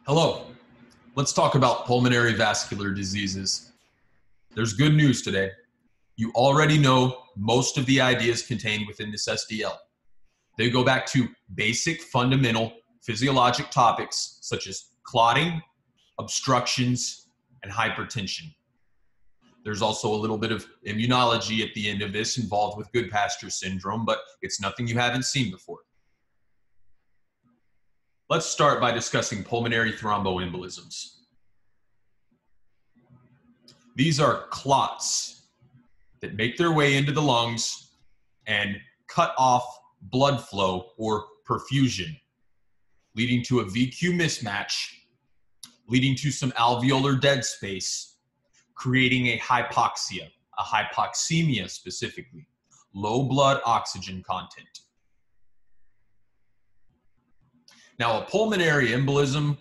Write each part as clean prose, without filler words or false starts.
Hello, let's talk about pulmonary vascular diseases. There's good news today. You already know most of the ideas contained within this SDL. They go back to basic fundamental physiologic topics such as clotting, obstructions, and hypertension. There's also a little bit of immunology at the end of this involved with Goodpasture Syndrome, but it's nothing you haven't seen before. Let's start by discussing pulmonary thromboembolisms. These are clots that make their way into the lungs and cut off blood flow or perfusion, leading to a VQ mismatch, leading to some alveolar dead space, creating a hypoxemia specifically, low blood oxygen content. Now, a pulmonary embolism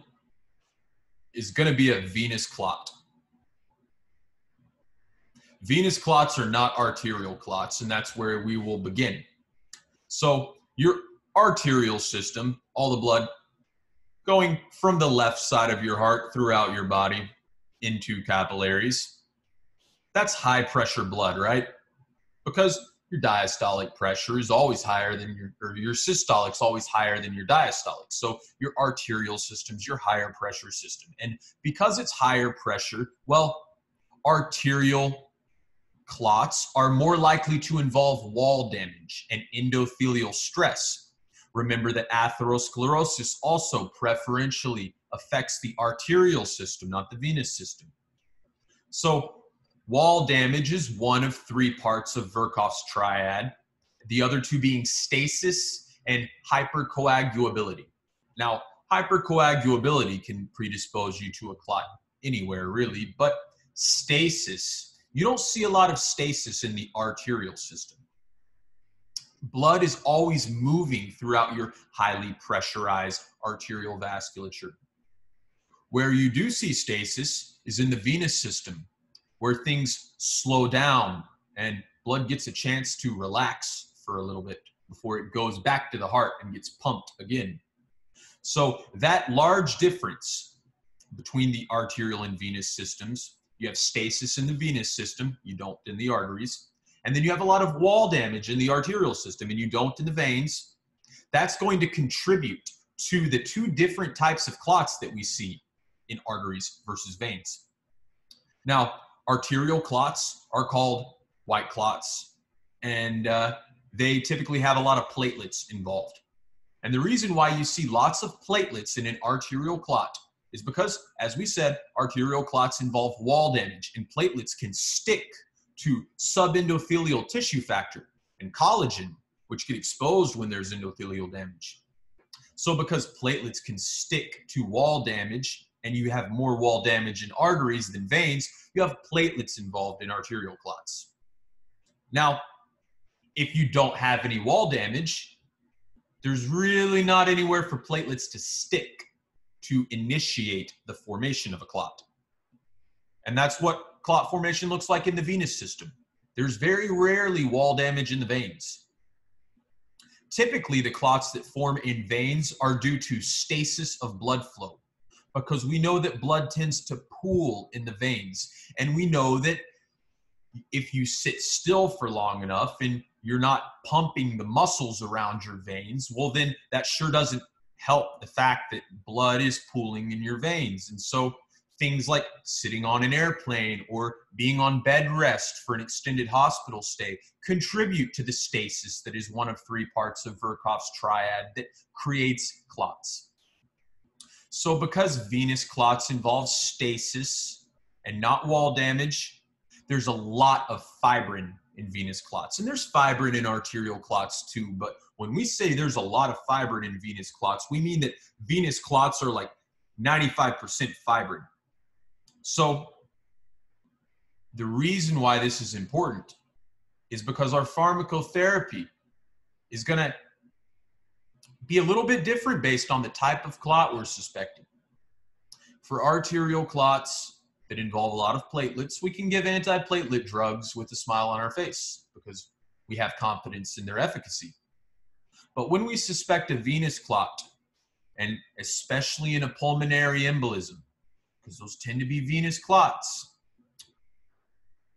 is going to be a venous clot. Venous clots are not arterial clots, and that's where we will begin. So your arterial system, all the blood going from the left side of your heart throughout your body into capillaries, that's high pressure blood, right? Because your diastolic pressure is always higher than your systolic is always higher than your diastolic. So your arterial system's your higher pressure system. And because it's higher pressure, well, arterial clots are more likely to involve wall damage and endothelial stress. Remember that atherosclerosis also preferentially affects the arterial system, not the venous system. So wall damage is one of three parts of Virchow's triad, the other two being stasis and hypercoagulability. Now, hypercoagulability can predispose you to a clot anywhere really, but stasis, you don't see a lot of stasis in the arterial system. Blood is always moving throughout your highly pressurized arterial vasculature. Where you do see stasis is in the venous system, where things slow down and blood gets a chance to relax for a little bit before it goes back to the heart and gets pumped again. So that large difference between the arterial and venous systems, you have stasis in the venous system, you don't in the arteries, and then you have a lot of wall damage in the arterial system and you don't in the veins. That's going to contribute to the two different types of clots that we see in arteries versus veins. Now, arterial clots are called white clots, and they typically have a lot of platelets involved. And the reason why you see lots of platelets in an arterial clot is because, as we said, arterial clots involve wall damage, and platelets can stick to subendothelial tissue factor and collagen, which get exposed when there's endothelial damage. So because platelets can stick to wall damage, and you have more wall damage in arteries than veins, you have platelets involved in arterial clots. Now, if you don't have any wall damage, there's really not anywhere for platelets to stick to initiate the formation of a clot. And that's what clot formation looks like in the venous system. There's very rarely wall damage in the veins. Typically, the clots that form in veins are due to stasis of blood flow, because we know that blood tends to pool in the veins. And we know that if you sit still for long enough and you're not pumping the muscles around your veins, well, then that sure doesn't help the fact that blood is pooling in your veins. And so things like sitting on an airplane or being on bed rest for an extended hospital stay contribute to the stasis that is one of three parts of Virchow's triad that creates clots. So because venous clots involve stasis and not wall damage, there's a lot of fibrin in venous clots. And there's fibrin in arterial clots too, but when we say there's a lot of fibrin in venous clots, we mean that venous clots are like 95% fibrin. So the reason why this is important is because our pharmacotherapy is going to be a little bit different based on the type of clot we're suspecting. For arterial clots that involve a lot of platelets, we can give antiplatelet drugs with a smile on our face because we have confidence in their efficacy. But when we suspect a venous clot and especially in a pulmonary embolism, because those tend to be venous clots,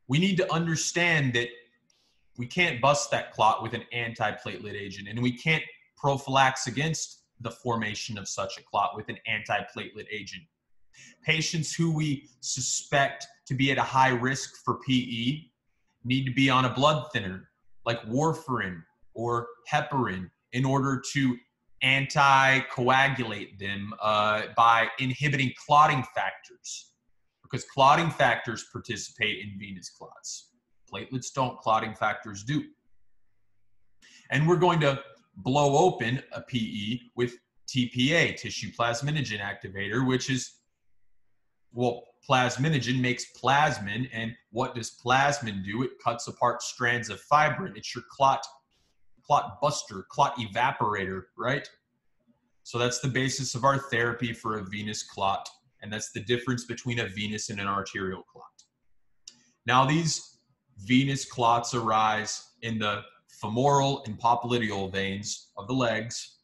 we need to understand that we can't bust that clot with an antiplatelet agent, and we can't prophylax against the formation of such a clot with an antiplatelet agent. Patients who we suspect to be at a high risk for PE need to be on a blood thinner like warfarin or heparin in order to anticoagulate them by inhibiting clotting factors, because clotting factors participate in venous clots. Platelets don't, clotting factors do. And we're going to blow open a PE with TPA, tissue plasminogen activator, which is, well, plasminogen makes plasmin, and what does plasmin do? It cuts apart strands of fibrin. It's your clot buster, clot evaporator, right? So that's the basis of our therapy for a venous clot, and that's the difference between a venous and an arterial clot. Now, these venous clots arise in the femoral and popliteal veins of the legs.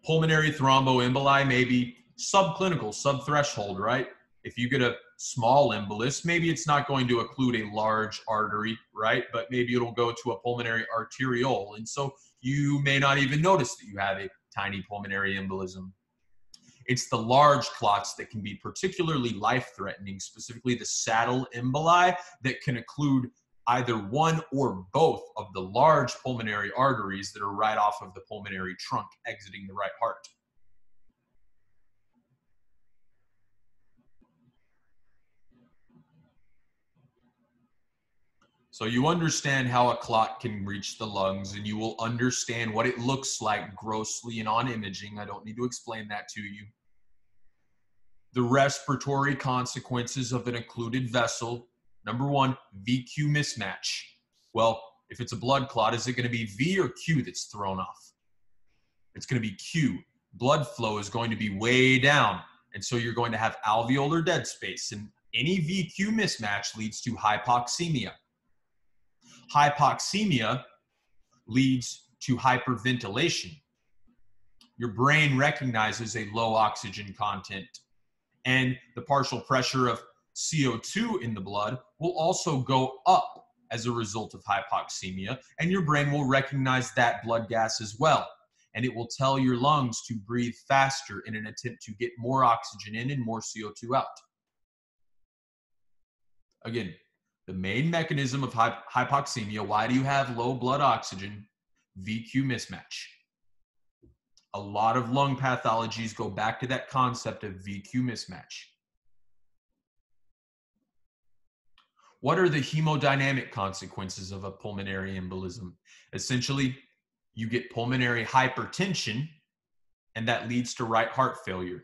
Pulmonary thromboemboli may be subclinical, subthreshold, right? If you get a small embolus, maybe it's not going to occlude a large artery, right? But maybe it'll go to a pulmonary arteriole. And so you may not even notice that you have a tiny pulmonary embolism. It's the large clots that can be particularly life-threatening, specifically the saddle emboli that can occlude either one or both of the large pulmonary arteries that are right off of the pulmonary trunk exiting the right heart. So you understand how a clot can reach the lungs, and you will understand what it looks like grossly and on imaging. I don't need to explain that to you. The respiratory consequences of an occluded vessel. Number one, VQ mismatch. Well, if it's a blood clot, is it going to be V or Q that's thrown off? It's going to be Q. Blood flow is going to be way down, and so you're going to have alveolar dead space, and any VQ mismatch leads to hypoxemia. Hypoxemia leads to hyperventilation. Your brain recognizes a low oxygen content, and the partial pressure of CO2 in the blood will also go up as a result of hypoxemia, and your brain will recognize that blood gas as well, and it will tell your lungs to breathe faster in an attempt to get more oxygen in and more CO2 out. Again, the main mechanism of hypoxemia, why do you have low blood oxygen? VQ mismatch. A lot of lung pathologies go back to that concept of VQ mismatch. What are the hemodynamic consequences of a pulmonary embolism? Essentially, you get pulmonary hypertension, and that leads to right heart failure.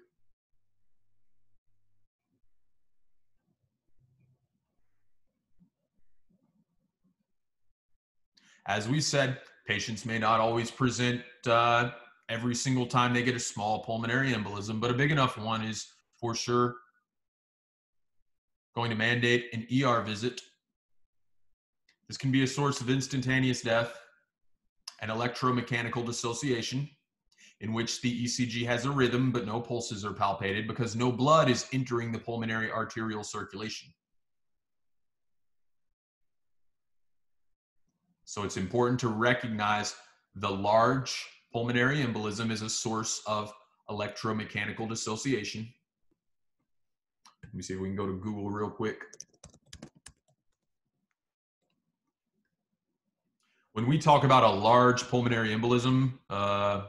As we said, patients may not always present every single time they get a small pulmonary embolism, but a big enough one is for sure going to mandate an ER visit. This can be a source of instantaneous death and electromechanical dissociation, in which the ECG has a rhythm but no pulses are palpated because no blood is entering the pulmonary arterial circulation. So it's important to recognize the large pulmonary embolism is a source of electromechanical dissociation. Let me see if we can go to Google real quick. When we talk about a large pulmonary embolism, oh,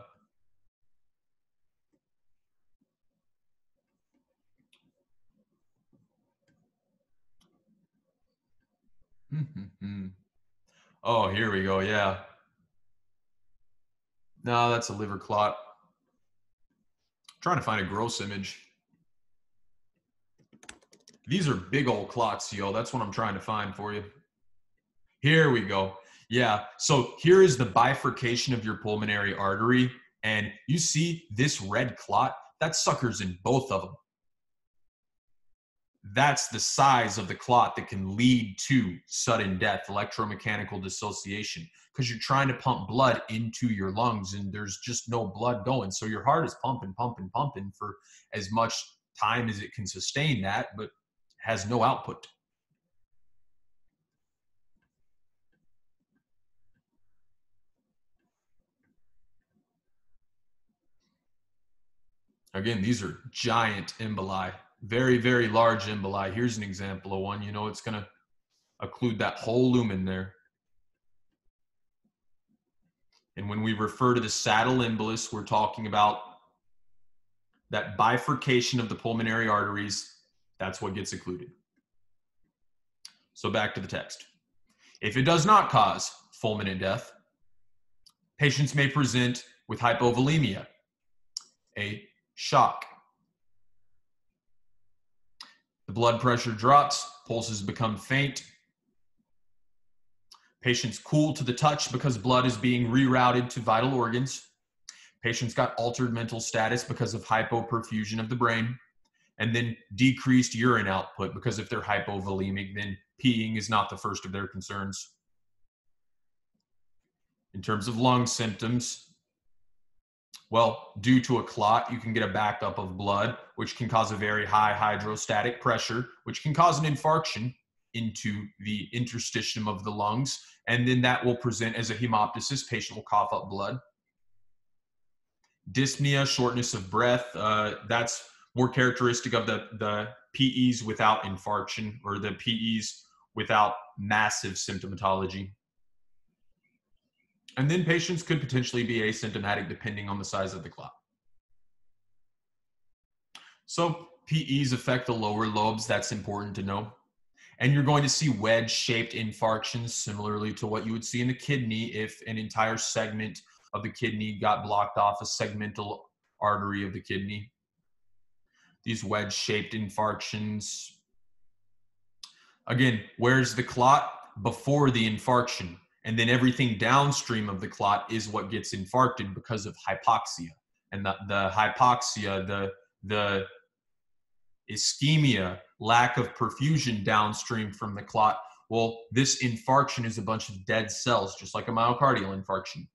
here we go. Yeah. No, that's a liver clot. I'm trying to find a gross image. These are big old clots, yo. That's what I'm trying to find for you. Here we go. Yeah. So here is the bifurcation of your pulmonary artery. And you see this red clot? That sucker's in both of them. that's the size of the clot that can lead to sudden death, electromechanical dissociation, because you're trying to pump blood into your lungs and there's just no blood going. So your heart is pumping, pumping, pumping for as much time as it can sustain that, but has no output. Again, these are giant emboli, very, very large emboli. Here's an example of one. You know, it's going to occlude that whole lumen there. And when we refer to the saddle embolus, we're talking about that bifurcation of the pulmonary arteries. That's what gets occluded. So back to the text. If it does not cause fulminant death, patients may present with hypovolemia, a shock. The blood pressure drops, pulses become faint. Patients cool to the touch because blood is being rerouted to vital organs. Patients got altered mental status because of hypoperfusion of the brain, and then decreased urine output because if they're hypovolemic, then peeing is not the first of their concerns. In terms of lung symptoms, well, due to a clot, you can get a backup of blood, which can cause a very high hydrostatic pressure, which can cause an infarction into the interstitium of the lungs, and then that will present as a hemoptysis. Patient will cough up blood. Dyspnea, shortness of breath, that's more characteristic of the PEs without infarction, or the PEs without massive symptomatology. And then patients could potentially be asymptomatic depending on the size of the clot. So PEs affect the lower lobes, that's important to know. And you're going to see wedge-shaped infarctions, similarly to what you would see in the kidney if an entire segment of the kidney got blocked off, a segmental artery of the kidney. These wedge-shaped infarctions. Again, where's the clot? Before the infarction. And then everything downstream of the clot is what gets infarcted because of hypoxia. And the hypoxia, the ischemia, lack of perfusion downstream from the clot, well, this infarction is a bunch of dead cells, just like a myocardial infarction.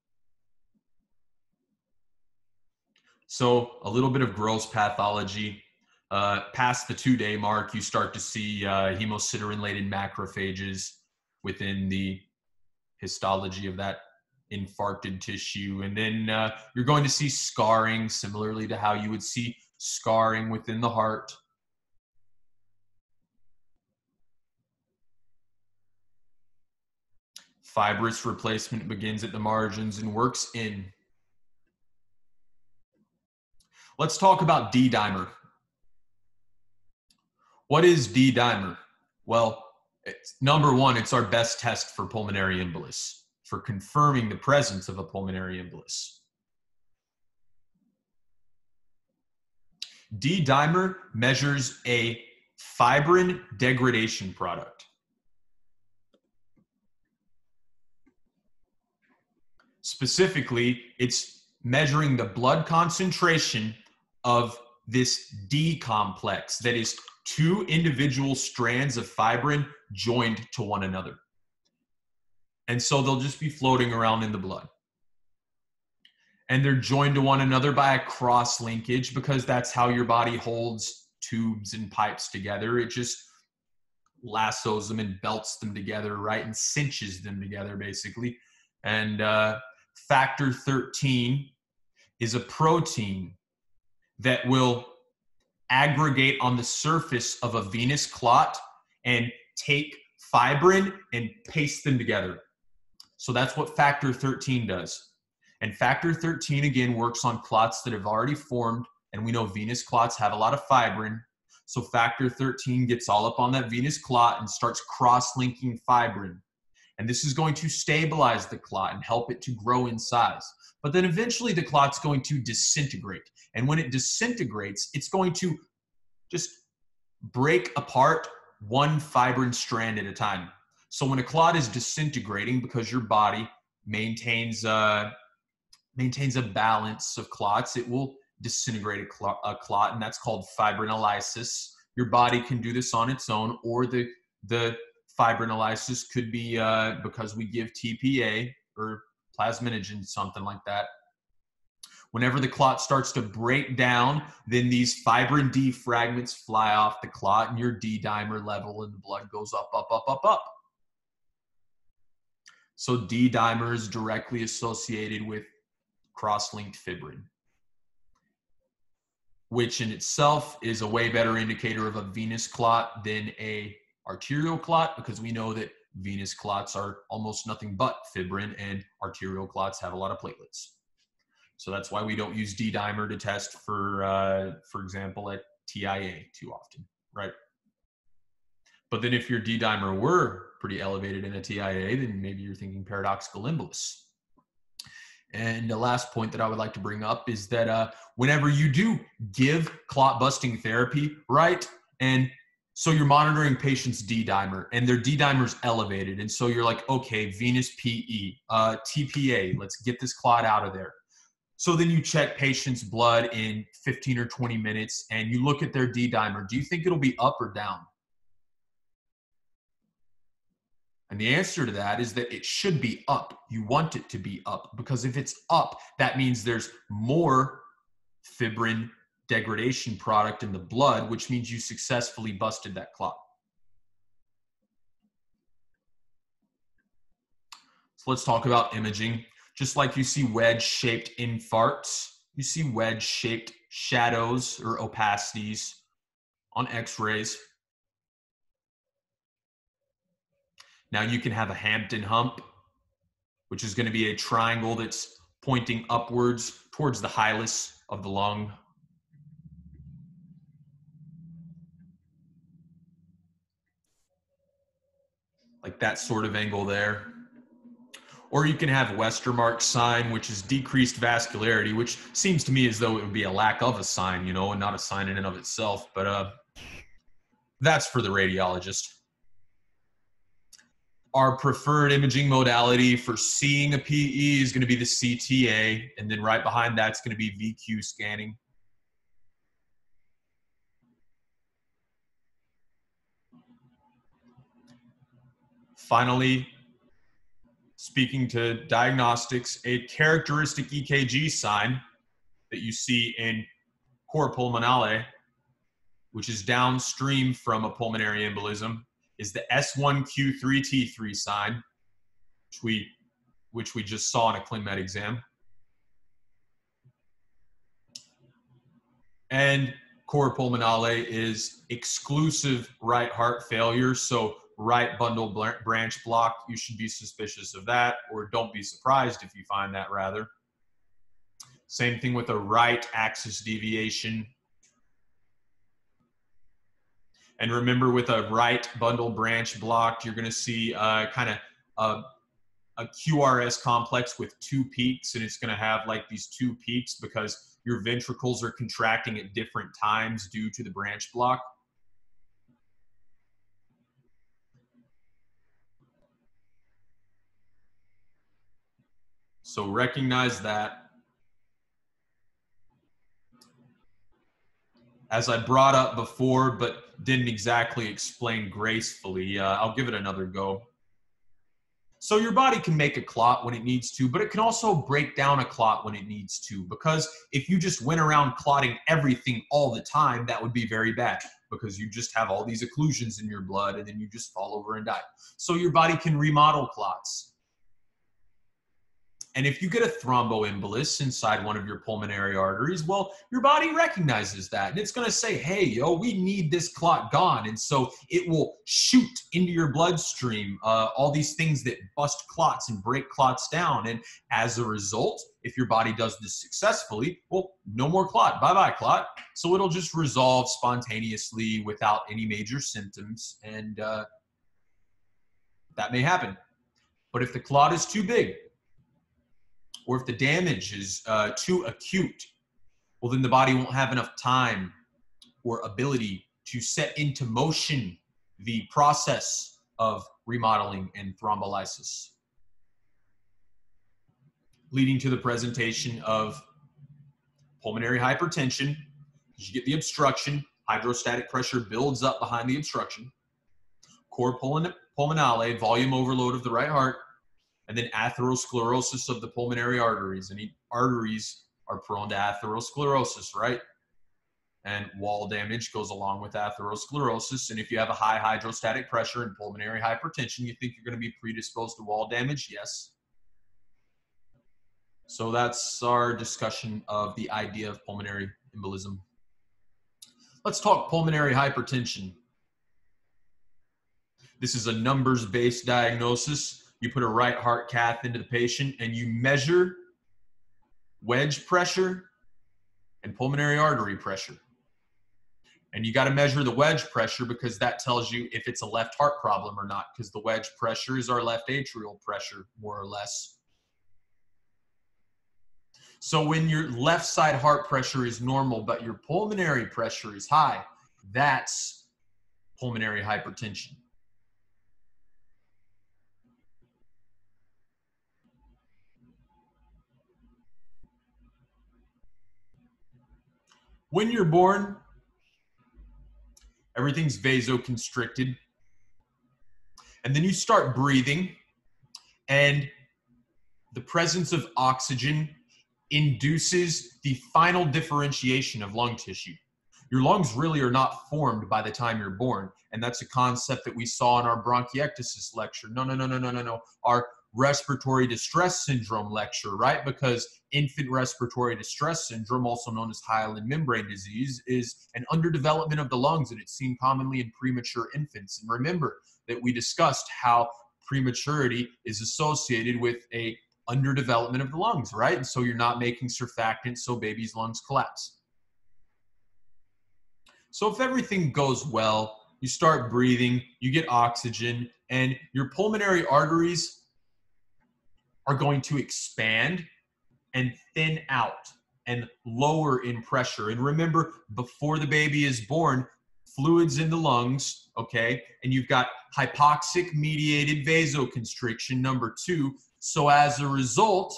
So a little bit of gross pathology. Past the 2-day mark, you start to see hemosiderin-laden macrophages within the histology of that infarcted tissue. And then you're going to see scarring, similarly to how you would see scarring within the heart. Fibrous replacement begins at the margins and works in. Let's talk about D-dimer. What is D-dimer? Well, number one, it's our best test for pulmonary embolus, for confirming the presence of a pulmonary embolus. D-dimer measures a fibrin degradation product. Specifically, it's measuring the blood concentration of this D complex that is 2 individual strands of fibrin joined to one another. And so they'll just be floating around in the blood. And they're joined to one another by a cross linkage because that's how your body holds tubes and pipes together. It just lassos them and belts them together, right? And cinches them together, basically. And factor 13 is a protein that will aggregate on the surface of a venous clot and take fibrin and paste them together. So that's what factor 13 does. And factor 13, again, works on clots that have already formed. And we know venous clots have a lot of fibrin. So factor 13 gets all up on that venous clot and starts cross-linking fibrin. And this is going to stabilize the clot and help it to grow in size. But then eventually the clot's going to disintegrate. And when it disintegrates, it's going to just break apart one fibrin strand at a time. So when a clot is disintegrating, because your body maintains a balance of clots, it will disintegrate a clot, and that's called fibrinolysis. your body can do this on its own, or the fibrinolysis could be because we give TPA or plasminogen, something like that. Whenever the clot starts to break down, then these fibrin D fragments fly off the clot, and your D dimer level in the blood goes up, up, up, up, up. So D dimer is directly associated with cross-linked fibrin, which in itself is a way better indicator of a venous clot than a arterial clot, because we know that venous clots are almost nothing but fibrin, and arterial clots have a lot of platelets. So that's why we don't use D-dimer to test for example, at TIA too often, right? But then if your D-dimer were pretty elevated in a TIA, then maybe you're thinking paradoxical embolus. And the last point that I would like to bring up is that whenever you do give clot-busting therapy, right, and so you're monitoring patient's D-dimer, and their D-dimer is elevated, and so you're like, okay, venous PE, TPA, let's get this clot out of there. So then you check patient's blood in 15 or 20 minutes, and you look at their D-dimer. Do you think it'll be up or down? And the answer to that is that it should be up. You want it to be up, because if it's up, that means there's more fibrin degradation product in the blood, which means you successfully busted that clot. So let's talk about imaging. Just like you see wedge-shaped infarcts, you see wedge-shaped shadows or opacities on x-rays. Now you can have a Hampton hump, which is going to be a triangle that's pointing upwards towards the hilus of the lung. Like that sort of angle there. Or you can have Westermarck sign, which is decreased vascularity, which seems to me as though it would be a lack of a sign, and not a sign in and of itself. But that's for the radiologist. Our preferred imaging modality for seeing a PE is going to be the CTA, and then right behind that's going to be VQ scanning. Finally, speaking to diagnostics, a characteristic EKG sign that you see in cor pulmonale, which is downstream from a pulmonary embolism, is the S1Q3T3 sign, which we just saw in a ClinMed exam. And cor pulmonale is exclusive right heart failure, so right bundle branch block, you should be suspicious of that, or don't be surprised if you find that, rather. Same thing with a right axis deviation. And remember, with a right bundle branch block, you're going to see kind of a QRS complex with two peaks, and it's going to have like these two peaks because your ventricles are contracting at different times due to the branch block. So recognize that. As I brought up before, but didn't exactly explain gracefully, I'll give it another go. So your body can make a clot when it needs to, but it can also break down a clot when it needs to, because if you just went around clotting everything all the time, that would be very bad, because you just have all these occlusions in your blood and then you just fall over and die. So your body can remodel clots. And if you get a thromboembolus inside one of your pulmonary arteries, well, your body recognizes that. And it's going to say, hey, yo, we need this clot gone. And so it will shoot into your bloodstream all these things that bust clots and break clots down. And as a result, if your body does this successfully, well, no more clot. Bye-bye, clot. So it'll just resolve spontaneously without any major symptoms. And that may happen. But if the clot is too big, or if the damage is too acute, well, then the body won't have enough time or ability to set into motion the process of remodeling and thrombolysis, leading to the presentation of pulmonary hypertension. You get the obstruction, hydrostatic pressure builds up behind the obstruction, cor pulmonale, volume overload of the right heart, and then atherosclerosis of the pulmonary arteries. And arteries are prone to atherosclerosis, right? And wall damage goes along with atherosclerosis. And if you have a high hydrostatic pressure and pulmonary hypertension, you think you're going to be predisposed to wall damage? Yes. So that's our discussion of the idea of pulmonary embolism. Let's talk pulmonary hypertension. This is a numbers-based diagnosis. You put a right heart cath into the patient and you measure wedge pressure and pulmonary artery pressure. And you got to measure the wedge pressure because that tells you if it's a left heart problem or not, because the wedge pressure is our left atrial pressure, more or less. So when your left side heart pressure is normal, but your pulmonary pressure is high, that's pulmonary hypertension. When you're born, everything's vasoconstricted. And then you start breathing, and the presence of oxygen induces the final differentiation of lung tissue. Your lungs really are not formed by the time you're born. And that's a concept that we saw in our bronchiectasis lecture. No. Our respiratory distress syndrome lecture, right? Because infant respiratory distress syndrome, also known as hyaline membrane disease, is an underdevelopment of the lungs, and it's seen commonly in premature infants. And remember that we discussed how prematurity is associated with a underdevelopment of the lungs, right? And so you're not making surfactants, so baby's lungs collapse. So if everything goes well, you start breathing, you get oxygen, and your pulmonary arteries are going to expand and thin out and lower in pressure. And remember, before the baby is born, fluids in the lungs, okay? And you've got hypoxic mediated vasoconstriction, number 2. So as a result,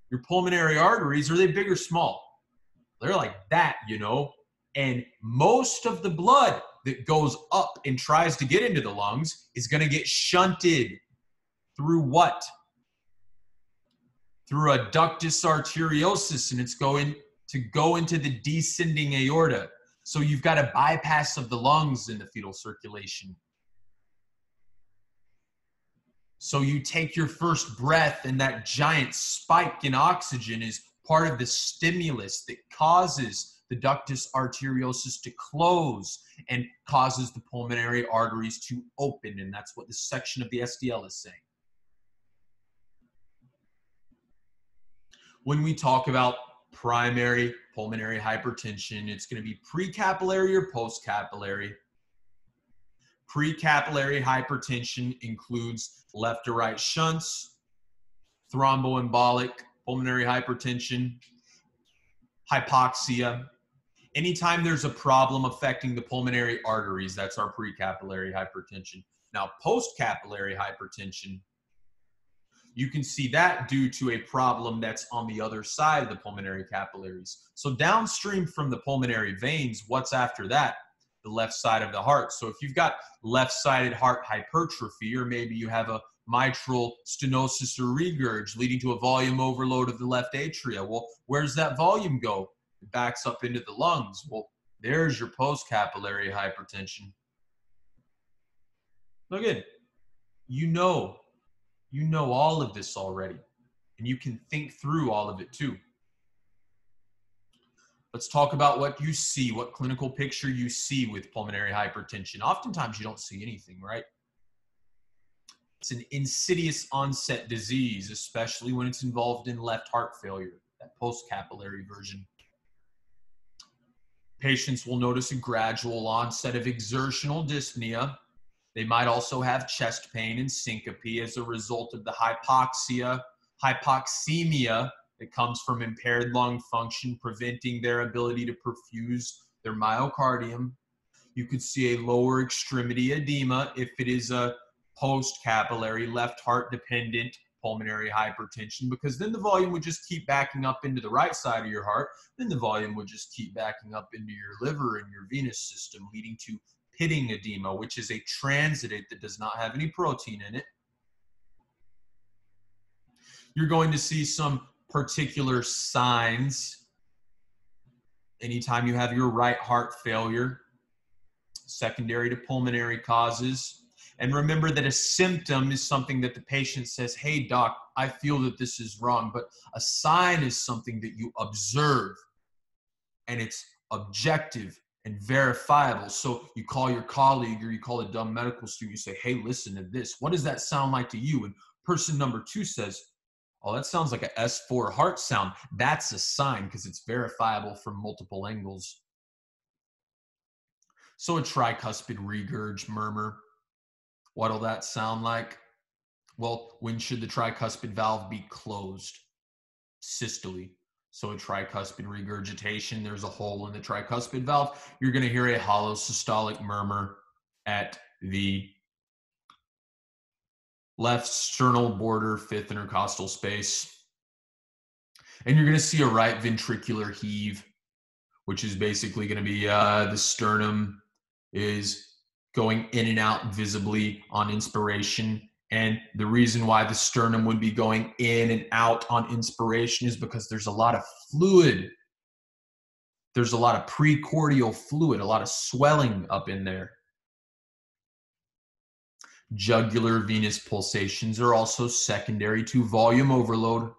your pulmonary arteries, are they big or small? They're like that, you know? And most of the blood that goes up and tries to get into the lungs is going to get shunted through what? Through a ductus arteriosus, and it's going to go into the descending aorta. So you've got a bypass of the lungs in the fetal circulation. So you take your first breath, and that giant spike in oxygen is part of the stimulus that causes the ductus arteriosus to close and causes the pulmonary arteries to open. And that's what this section of the SDL is saying. When we talk about primary pulmonary hypertension, it's going to be precapillary or postcapillary. Precapillary hypertension includes left to right shunts, thromboembolic pulmonary hypertension, hypoxia. Anytime there's a problem affecting the pulmonary arteries, that's our precapillary hypertension. Now, postcapillary hypertension, you can see that due to a problem that's on the other side of the pulmonary capillaries. So downstream from the pulmonary veins, what's after that? The left side of the heart. So if you've got left-sided heart hypertrophy, or maybe you have a mitral stenosis or regurg leading to a volume overload of the left atria, well, where's that volume go? It backs up into the lungs. Well, there's your postcapillary hypertension. Again, you know all of this already, and you can think through all of it too. Let's talk about what you see, what clinical picture you see with pulmonary hypertension. Oftentimes you don't see anything, right? It's an insidious onset disease, especially when it's involved in left heart failure, that postcapillary version. Patients will notice a gradual onset of exertional dyspnea. They might also have chest pain and syncope as a result of the hypoxemia that comes from impaired lung function, preventing their ability to perfuse their myocardium. You could see a lower extremity edema if it is a postcapillary left heart dependent pulmonary hypertension, because then the volume would just keep backing up into the right side of your heart. Then the volume would just keep backing up into your liver and your venous system, leading to pitting edema, which is a transitate that does not have any protein in it. You're going to see some particular signs anytime you have your right heart failure, secondary to pulmonary causes. And remember that a symptom is something that the patient says, hey, doc, I feel that this is wrong. But a sign is something that you observe, and it's objective and verifiable. So you call your colleague or you call a dumb medical student, you say, hey, listen to this. What does that sound like to you? And person number 2 says, oh, that sounds like a S4 heart sound. That's a sign, because it's verifiable from multiple angles. So a tricuspid regurg murmur, what'll that sound like? Well, when should the tricuspid valve be closed? Systole. So a tricuspid regurgitation, there's a hole in the tricuspid valve. You're going to hear a hollow systolic murmur at the left sternal border, 5th intercostal space. And you're going to see a right ventricular heave, which is basically going to be the sternum is going in and out visibly on inspiration. And the reason why the sternum would be going in and out on inspiration is because there's a lot of fluid. There's a lot of precordial fluid, a lot of swelling up in there. Jugular venous pulsations are also secondary to volume overload.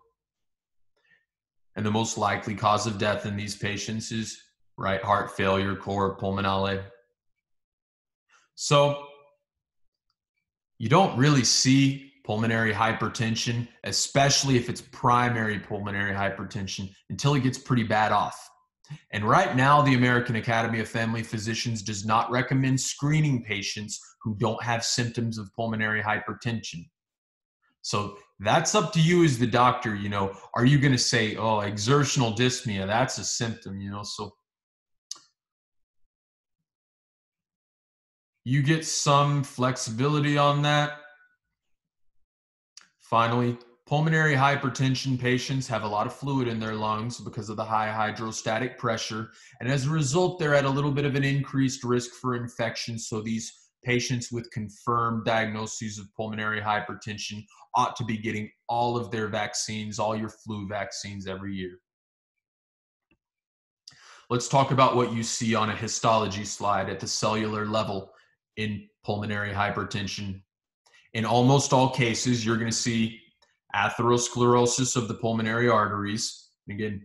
And the most likely cause of death in these patients is right heart failure, cor pulmonale. So you don't really see pulmonary hypertension, especially if it's primary pulmonary hypertension, until it gets pretty bad off. And right now, the American Academy of Family Physicians does not recommend screening patients who don't have symptoms of pulmonary hypertension. So that's up to you as the doctor. You know, are you going to say, oh, exertional dyspnea, that's a symptom, you know? So you get some flexibility on that. Finally, pulmonary hypertension patients have a lot of fluid in their lungs because of the high hydrostatic pressure. And as a result, they're at a little bit of an increased risk for infection. So these patients with confirmed diagnoses of pulmonary hypertension ought to be getting all of their vaccines, all your flu vaccines every year. Let's talk about what you see on a histology slide at the cellular level in pulmonary hypertension. In almost all cases, you're going to see atherosclerosis of the pulmonary arteries. Again,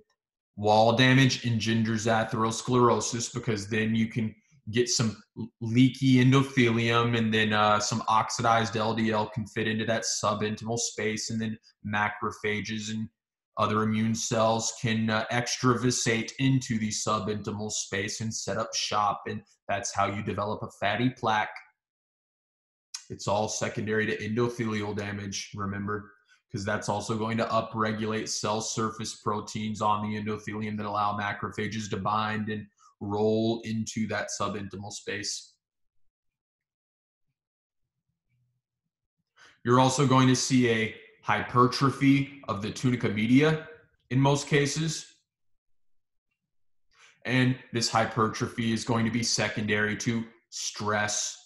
wall damage engenders atherosclerosis, because then you can get some leaky endothelium, and then some oxidized LDL can fit into that subintimal space, and then macrophages and other immune cells can extravasate into the subintimal space and set up shop, and that's how you develop a fatty plaque. It's all secondary to endothelial damage, remember, because that's also going to upregulate cell surface proteins on the endothelium that allow macrophages to bind and roll into that subintimal space. You're also going to see a hypertrophy of the tunica media in most cases. And this hypertrophy is going to be secondary to stress.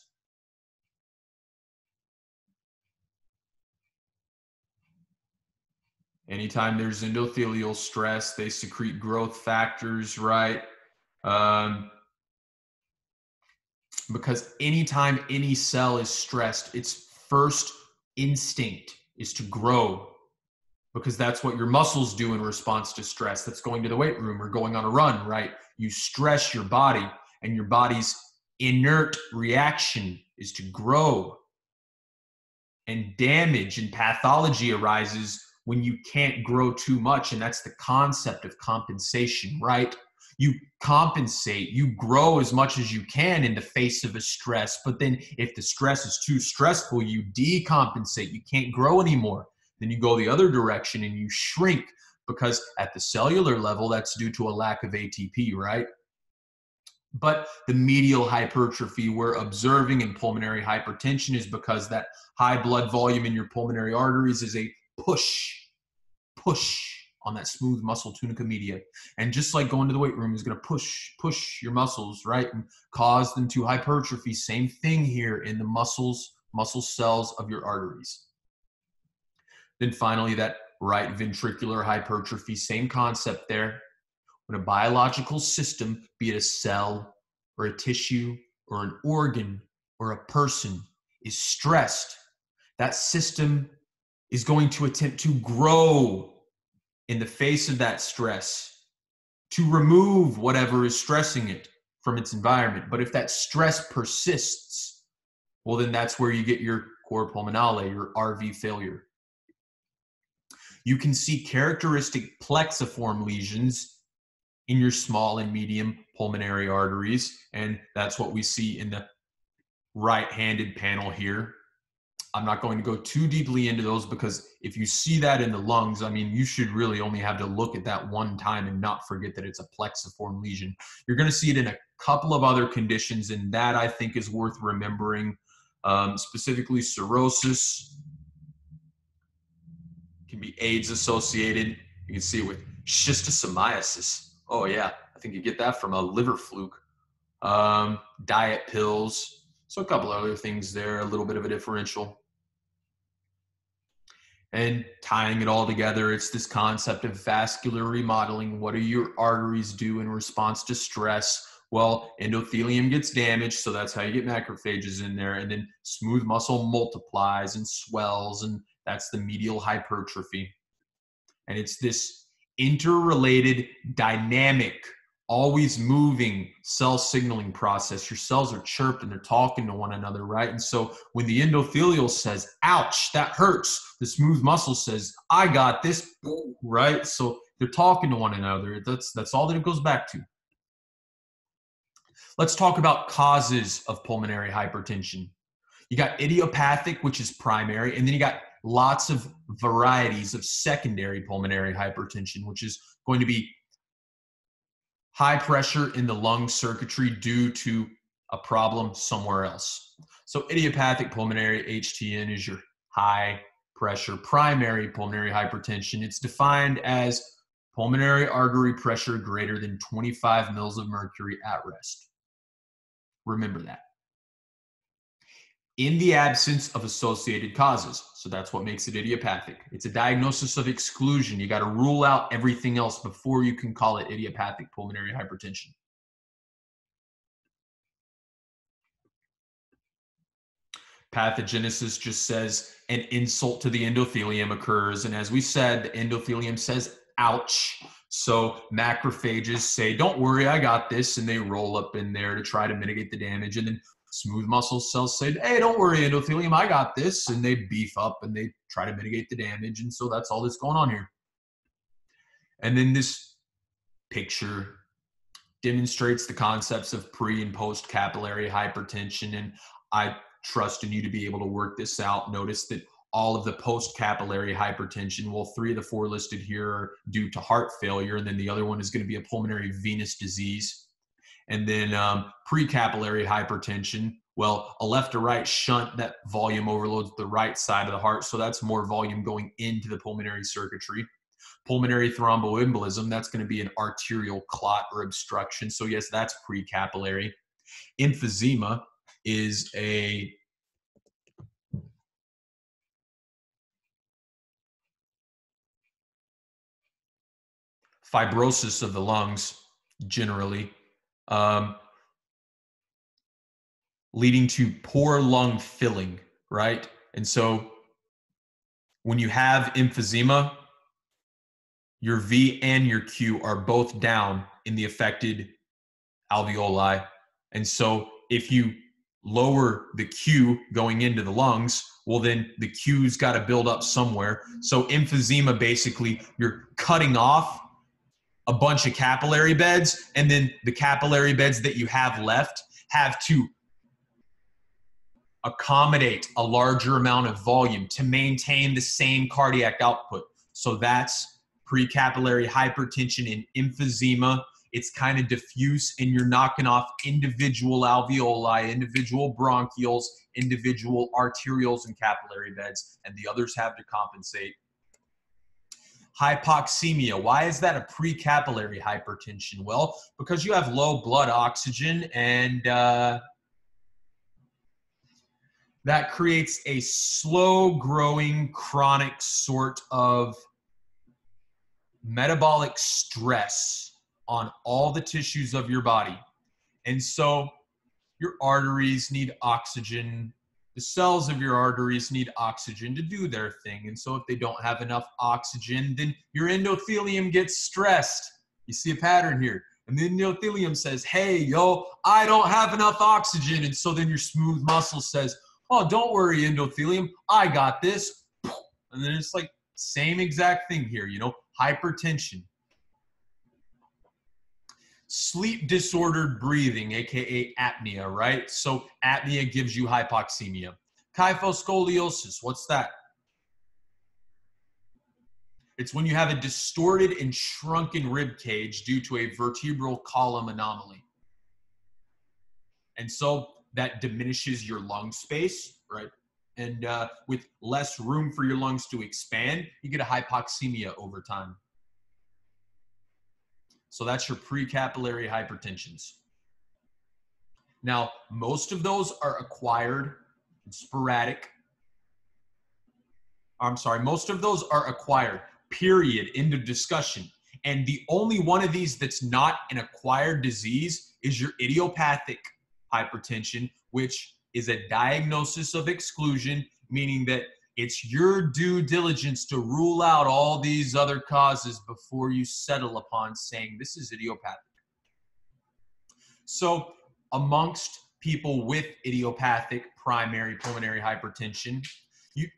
Anytime there's endothelial stress, they secrete growth factors, right? Because anytime any cell is stressed, its first instinct is to grow, because that's what your muscles do in response to stress. That's going to the weight room or going on a run, right? You stress your body, and your body's inert reaction is to grow. And damage and pathology arises when you can't grow too much, and that's the concept of compensation, right? You compensate, you grow as much as you can in the face of a stress, but then if the stress is too stressful, you decompensate, you can't grow anymore. Then you go the other direction and you shrink, because at the cellular level, that's due to a lack of ATP, right? But the medial hypertrophy we're observing in pulmonary hypertension is because that high blood volume in your pulmonary arteries is a push on that smooth muscle tunica media. And just like going to the weight room is going to push your muscles, right? And cause them to hypertrophy. Same thing here in the muscle cells of your arteries. Then finally, that right ventricular hypertrophy, same concept there. When a biological system, be it a cell or a tissue or an organ or a person, is stressed, that system is going to attempt to grow in the face of that stress, to remove whatever is stressing it from its environment. But if that stress persists, well, then that's where you get your cor pulmonale, your RV failure. You can see characteristic plexiform lesions in your small and medium pulmonary arteries, and that's what we see in the right-handed panel here. I'm not going to go too deeply into those because if you see that in the lungs, I mean, you should really only have to look at that one time and not forget that it's a plexiform lesion. You're going to see it in a couple of other conditions, and that I think is worth remembering, specifically cirrhosis. Can be AIDS associated. You can see it with schistosomiasis. Oh yeah, I think you get that from a liver fluke. Diet pills. So a couple other things there, a little bit of a differential. And tying it all together, it's this concept of vascular remodeling. What do your arteries do in response to stress? Well, endothelium gets damaged, so that's how you get macrophages in there. And then smooth muscle multiplies and swells, and that's the medial hypertrophy. And it's this interrelated, dynamic, always moving cell signaling process. Your cells are chirped and they're talking to one another, right? And so when the endothelial says, ouch, that hurts, the smooth muscle says, I got this, right? So they're talking to one another. That's all that it goes back to. Let's talk about causes of pulmonary hypertension. You got idiopathic, which is primary, and then you got lots of varieties of secondary pulmonary hypertension, which is going to be high pressure in the lung circuitry due to a problem somewhere else. So idiopathic pulmonary HTN is your high pressure primary pulmonary hypertension. It's defined as pulmonary artery pressure greater than 25 mils of mercury at rest. Remember that. In the absence of associated causes. So that's what makes it idiopathic. It's a diagnosis of exclusion. You got to rule out everything else before you can call it idiopathic pulmonary hypertension. Pathogenesis just says an insult to the endothelium occurs. And as we said, the endothelium says, ouch. So macrophages say, don't worry, I got this. And they roll up in there to try to mitigate the damage. And then smooth muscle cells say, hey, don't worry, endothelium, I got this. And they beef up and they try to mitigate the damage. And so that's all that's going on here. And then this picture demonstrates the concepts of pre and post capillary hypertension. And I trust in you to be able to work this out. Notice that all of the post capillary hypertension, well, 3 of the 4 listed here are due to heart failure. And then the other one is going to be a pulmonary venous disease. And then precapillary hypertension, well, a left to right shunt, that volume overloads the right side of the heart. So that's more volume going into the pulmonary circuitry. Pulmonary thromboembolism, that's going to be an arterial clot or obstruction. So yes, that's precapillary. Emphysema is a fibrosis of the lungs generally, leading to poor lung filling, right? And so when you have emphysema, your V and your Q are both down in the affected alveoli. And so if you lower the Q going into the lungs, well, then the Q's got to build up somewhere. So emphysema, basically, you're cutting off a bunch of capillary beds, and then the capillary beds that you have left have to accommodate a larger amount of volume to maintain the same cardiac output. So that's precapillary hypertension and emphysema. It's kind of diffuse, and you're knocking off individual alveoli, individual bronchioles, individual arterioles and capillary beds, and the others have to compensate. Hypoxemia. Why is that a precapillary hypertension? Well, because you have low blood oxygen, and that creates a slow-growing chronic sort of metabolic stress on all the tissues of your body. And so your arteries need oxygen. The cells of your arteries need oxygen to do their thing. And so if they don't have enough oxygen, then your endothelium gets stressed. You see a pattern here. And the endothelium says, hey, yo, I don't have enough oxygen. And so then your smooth muscle says, oh, don't worry, endothelium, I got this. And then it's like same exact thing here, you know, hypertension. Sleep disordered breathing, aka apnea, right? So apnea gives you hypoxemia. Kyphoscoliosis, what's that? It's when you have a distorted and shrunken rib cage due to a vertebral column anomaly. And so that diminishes your lung space, right? And with less room for your lungs to expand, you get a hypoxemia over time. So that's your precapillary hypertensions. Now, most of those are acquired and sporadic. I'm sorry, most of those are acquired, period, end of discussion. And the only one of these that's not an acquired disease is your idiopathic hypertension, which is a diagnosis of exclusion, meaning that it's your due diligence to rule out all these other causes before you settle upon saying this is idiopathic. So amongst people with idiopathic primary pulmonary hypertension,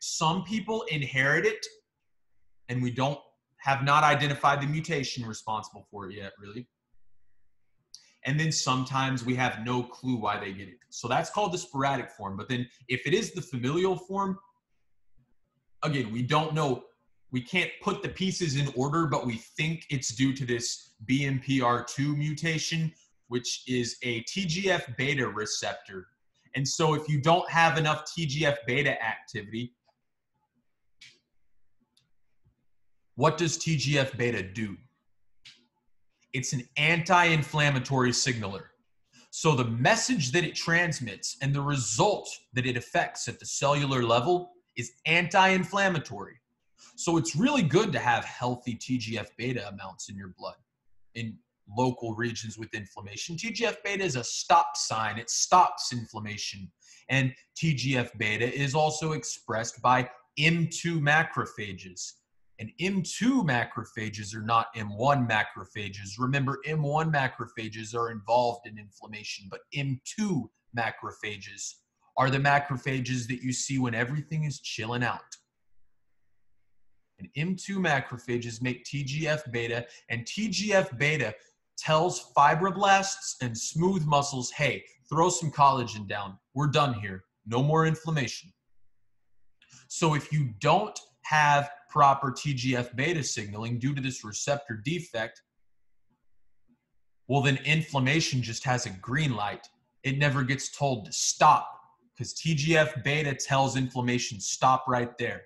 some people inherit it, and we have not identified the mutation responsible for it yet, really. And then sometimes we have no clue why they get it. So that's called the sporadic form. But then if it is the familial form, again, we don't know. We can't put the pieces in order, but we think it's due to this BMPR2 mutation, which is a TGF-beta receptor. And so if you don't have enough TGF-beta activity, what does TGF-beta do? It's an anti-inflammatory signaler. So the message that it transmits and the result that it affects at the cellular level is anti-inflammatory. So it's really good to have healthy TGF-beta amounts in your blood in local regions with inflammation. TGF-beta is a stop sign. It stops inflammation. And TGF-beta is also expressed by M2 macrophages. And M2 macrophages are not M1 macrophages. Remember, M1 macrophages are involved in inflammation, but M2 macrophages are the macrophages that you see when everything is chilling out. And M2 macrophages make TGF-beta, and TGF-beta tells fibroblasts and smooth muscles, hey, throw some collagen down. We're done here. No more inflammation. So if you don't have proper TGF-beta signaling due to this receptor defect, well, then inflammation just has a green light. It never gets told to stop because TGF-beta tells inflammation stop right there.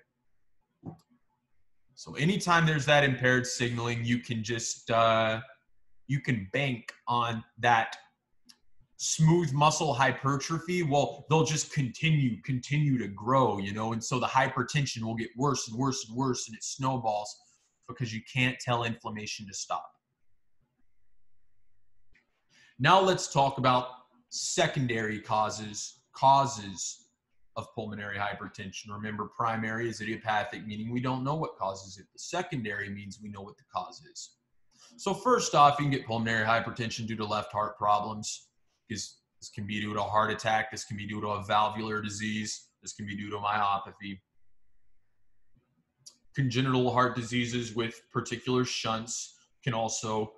So anytime there's that impaired signaling, you can just, you can bank on that smooth muscle hypertrophy. Well, they'll just continue to grow, you know, and so the hypertension will get worse and worse and worse, and it snowballs because you can't tell inflammation to stop. Now let's talk about secondary causes of pulmonary hypertension. Remember, primary is idiopathic, meaning we don't know what causes it. The secondary means we know what the cause is. So first off, you can get pulmonary hypertension due to left heart problems. This can be due to a heart attack. This can be due to a valvular disease. This can be due to myopathy. Congenital heart diseases with particular shunts can also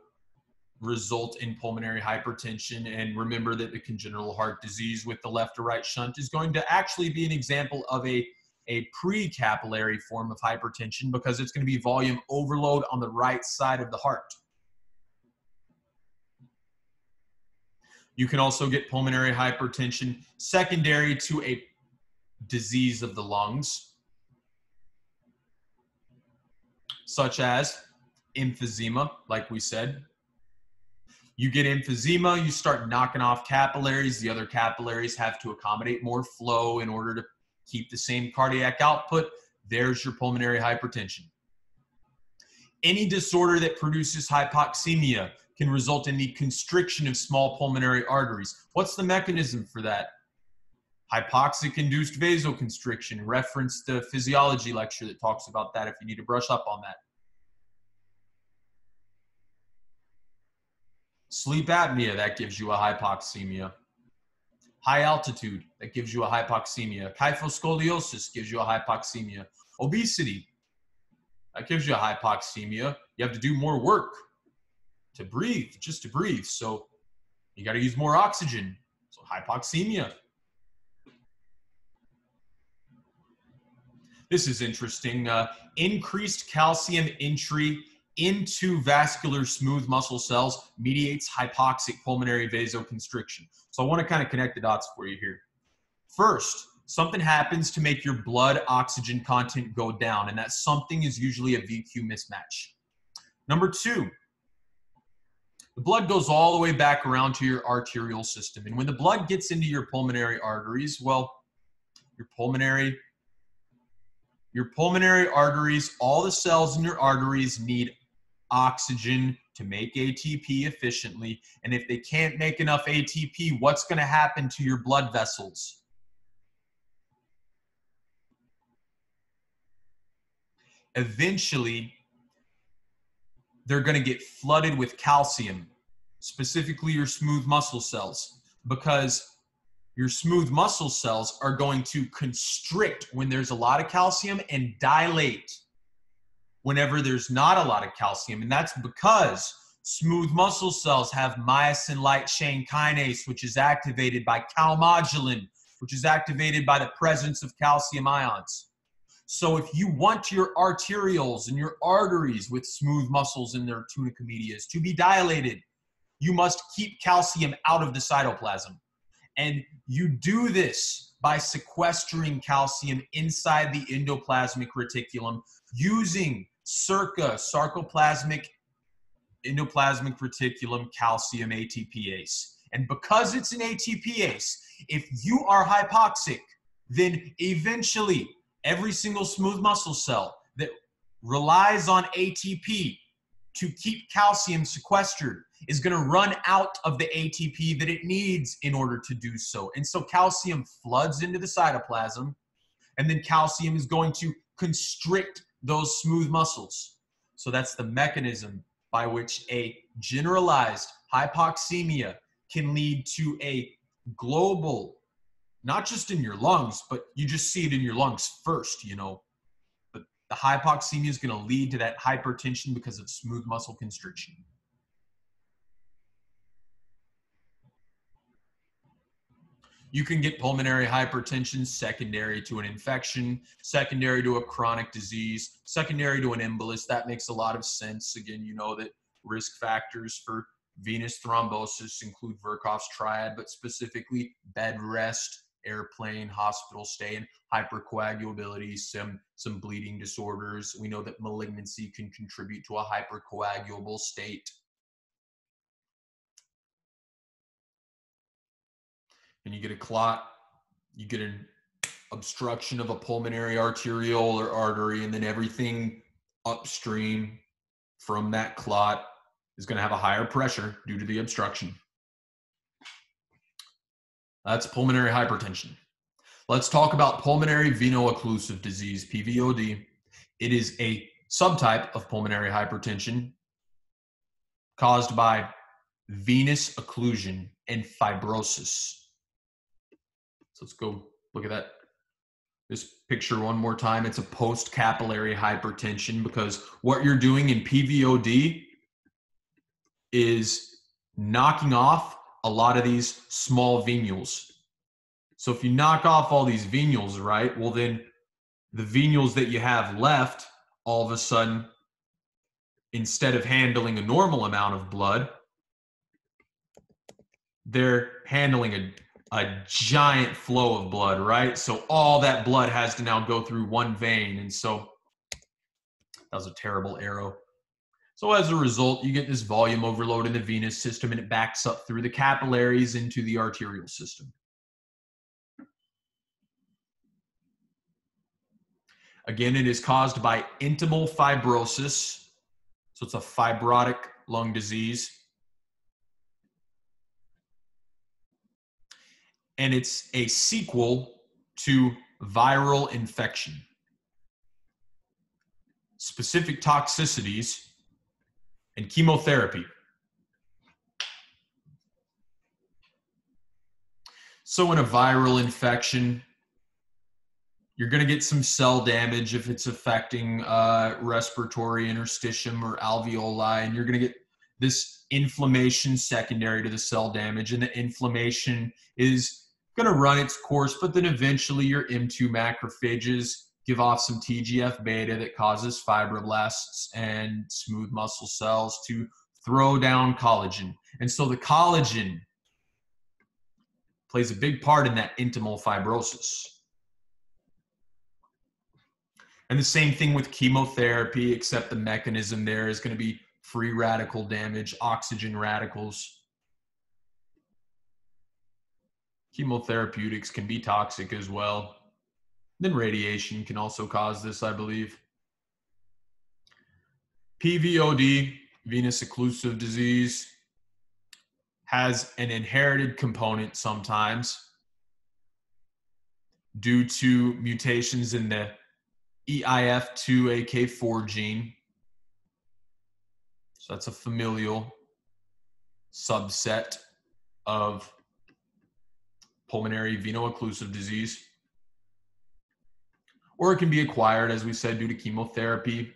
result in pulmonary hypertension. And remember that the congenital heart disease with the left or right shunt is going to actually be an example of a precapillary form of hypertension because it's going to be volume overload on the right side of the heart. You can also get pulmonary hypertension secondary to a disease of the lungs. such as emphysema, like we said. You get emphysema, you start knocking off capillaries. The other capillaries have to accommodate more flow in order to keep the same cardiac output. There's your pulmonary hypertension. Any disorder that produces hypoxemia can result in the constriction of small pulmonary arteries. What's the mechanism for that? Hypoxic-induced vasoconstriction. Reference the physiology lecture that talks about that if you need to brush up on that. Sleep apnea, that gives you a hypoxemia. High altitude, that gives you a hypoxemia. Kyphoscoliosis gives you a hypoxemia. Obesity, that gives you a hypoxemia. You have to do more work to breathe, just to breathe. So you got to use more oxygen. So hypoxemia. This is interesting. Increased calcium entry into vascular smooth muscle cells mediates hypoxic pulmonary vasoconstriction. So I want to kind of connect the dots for you here. First, something happens to make your blood oxygen content go down, and that something is usually a VQ mismatch. Number two, the blood goes all the way back around to your arterial system. And when the blood gets into your pulmonary arteries, well, your pulmonary arteries, all the cells in your arteries need oxygen to make ATP efficiently. And if they can't make enough ATP, what's going to happen to your blood vessels? Eventually, they're going to get flooded with calcium, specifically your smooth muscle cells, because your smooth muscle cells are going to constrict when there's a lot of calcium and dilate whenever there's not a lot of calcium. And that's because smooth muscle cells have myosin light chain kinase, which is activated by calmodulin, which is activated by the presence of calcium ions. So if you want your arterioles and your arteries with smooth muscles in their tunica medias to be dilated, you must keep calcium out of the cytoplasm. And you do this by sequestering calcium inside the endoplasmic reticulum using sarcoplasmic endoplasmic reticulum calcium ATPase. And because it's an ATPase, if you are hypoxic, then eventually every single smooth muscle cell that relies on ATP to keep calcium sequestered is going to run out of the ATP that it needs in order to do so. And so calcium floods into the cytoplasm, and then calcium is going to constrict those smooth muscles. So that's the mechanism by which a generalized hypoxemia can lead to a global, not just in your lungs, but you just see it in your lungs first, you know. But the hypoxemia is going to lead to that hypertension because of smooth muscle constriction. You can get pulmonary hypertension secondary to an infection, secondary to a chronic disease, secondary to an embolus. That makes a lot of sense. Again, you know that risk factors for venous thrombosis include Virchow's triad, but specifically bed rest, airplane, hospital stay, and hypercoagulability, some bleeding disorders. We know that malignancy can contribute to a hypercoagulable state. And you get a clot, you get an obstruction of a pulmonary arteriole or artery, and then everything upstream from that clot is going to have a higher pressure due to the obstruction. That's pulmonary hypertension. Let's talk about pulmonary veno-occlusive disease, PVOD. It is a subtype of pulmonary hypertension caused by venous occlusion and fibrosis. So let's go look at that. This picture one more time. It's a post-capillary hypertension because what you're doing in PVOD is knocking off a lot of these small venules. So if you knock off all these venules, right, well then the venules that you have left, all of a sudden, instead of handling a normal amount of blood, they're handling a giant flow of blood, right? So all that blood has to now go through one vein. And so That was a terrible arrow. So as a result, you get this volume overload in the venous system, and it backs up through the capillaries into the arterial system. Again, it is caused by intimal fibrosis. So it's a fibrotic lung disease. And it's a sequel to viral infection. Specific toxicities and chemotherapy. So in a viral infection, you're going to get some cell damage if it's affecting respiratory interstitium or alveoli, and you're going to get this inflammation secondary to the cell damage, and the inflammation is going to run its course, but then eventually your M2 macrophages give off some TGF-beta that causes fibroblasts and smooth muscle cells to throw down collagen. And so the collagen plays a big part in that intimal fibrosis. And the same thing with chemotherapy, except the mechanism there is going to be free radical damage, oxygen radicals. Chemotherapeutics can be toxic as well. Then radiation can also cause this, I believe. PVOD, venous occlusive disease, has an inherited component sometimes due to mutations in the EIF2AK4 gene. So that's a familial subset of pulmonary veno-occlusive disease. Or it can be acquired, as we said, due to chemotherapy,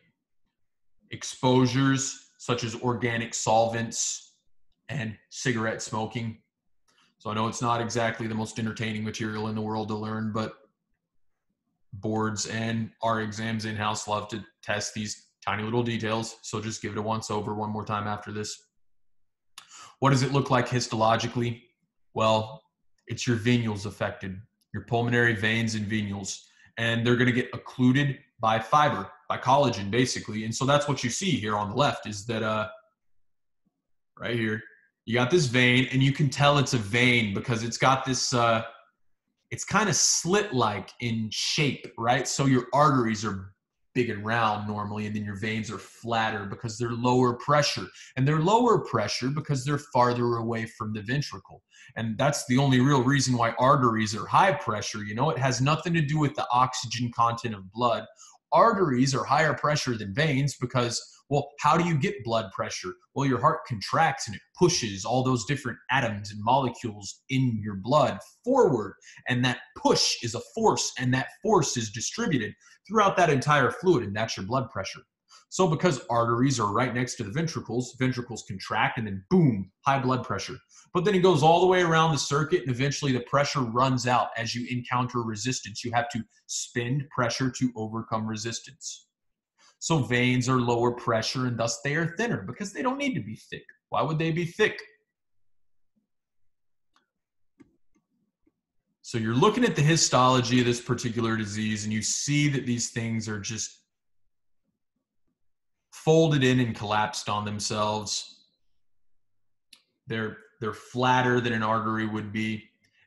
exposures such as organic solvents and cigarette smoking. So I know it's not exactly the most entertaining material in the world to learn, but boards and our exams in-house love to test these tiny little details. So just give it a once over one more time after this. What does it look like histologically? Well, it's your venules affected, your pulmonary veins and venules, and they're going to get occluded by fiber, by collagen, basically. And so that's what you see here on the left is that right here, you got this vein, and you can tell it's a vein because it's got this, it's kind of slit-like in shape, right? So your arteries are big and round normally, and then your veins are flatter because they're lower pressure. And they're lower pressure because they're farther away from the ventricle. And that's the only real reason why arteries are high pressure. You know, it has nothing to do with the oxygen content of blood. Arteries are higher pressure than veins because, well, how do you get blood pressure? Well, your heart contracts and it pushes all those different atoms and molecules in your blood forward. And that push is a force, and that force is distributed throughout that entire fluid, and that's your blood pressure. So because arteries are right next to the ventricles, ventricles contract, and then boom, high blood pressure. But then it goes all the way around the circuit, and eventually the pressure runs out as you encounter resistance. You have to spend pressure to overcome resistance. So veins are lower pressure, and thus they are thinner because they don't need to be thick. Why would they be thick? So you're looking at the histology of this particular disease, and you see that these things are just folded in and collapsed on themselves. They're flatter than an artery would be,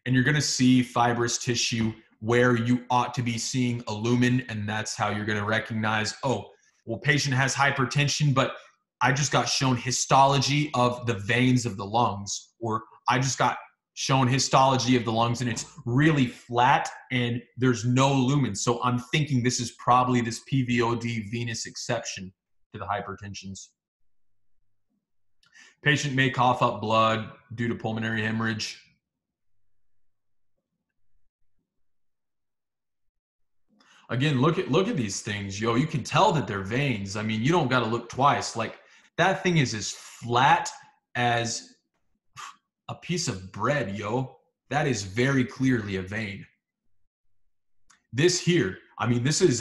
and you're going to see fibrous tissue where you ought to be seeing a lumen, and that's how you're going to recognize, oh, well, patient has hypertension, but I just got shown histology of the veins of the lungs, or I just got shown histology of the lungs and it's really flat and there's no lumen. So I'm thinking this is probably this PVOD venous exception to the hypertensions. Patient may cough up blood due to pulmonary hemorrhage. Again, look at these things, yo. You can tell that they're veins. I mean, you don't got to look twice. Like, that thing is as flat as a piece of bread, yo. That is very clearly a vein. This here, I mean, this is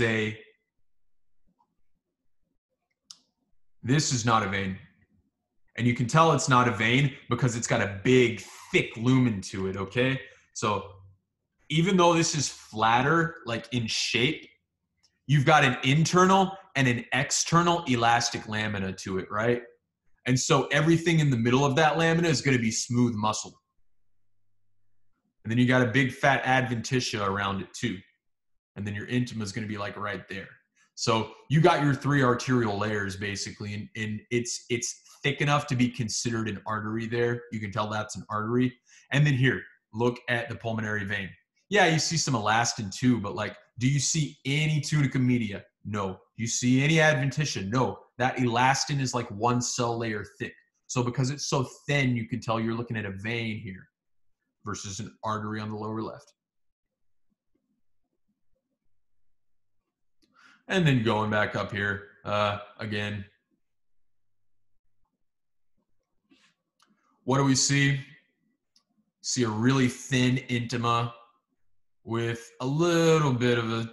not a vein. And you can tell it's not a vein because it's got a big, thick lumen to it, okay? So even though this is flatter, like in shape, you've got an internal and an external elastic lamina to it, right? And so everything in the middle of that lamina is going to be smooth muscle. And then you got a big fat adventitia around it too. And then your intima is going to be like right there. So you got your 3 arterial layers basically, and it's thick enough to be considered an artery there. You can tell that's an artery. And then here, look at the pulmonary vein. Yeah, you see some elastin too, but like, do you see any tunica media? No. Do you see any adventitia? No. That elastin is like 1 cell layer thick. So because it's so thin, you can tell you're looking at a vein here versus an artery on the lower left. And then going back up here, again, what do we see? See a really thin intima with a little bit of a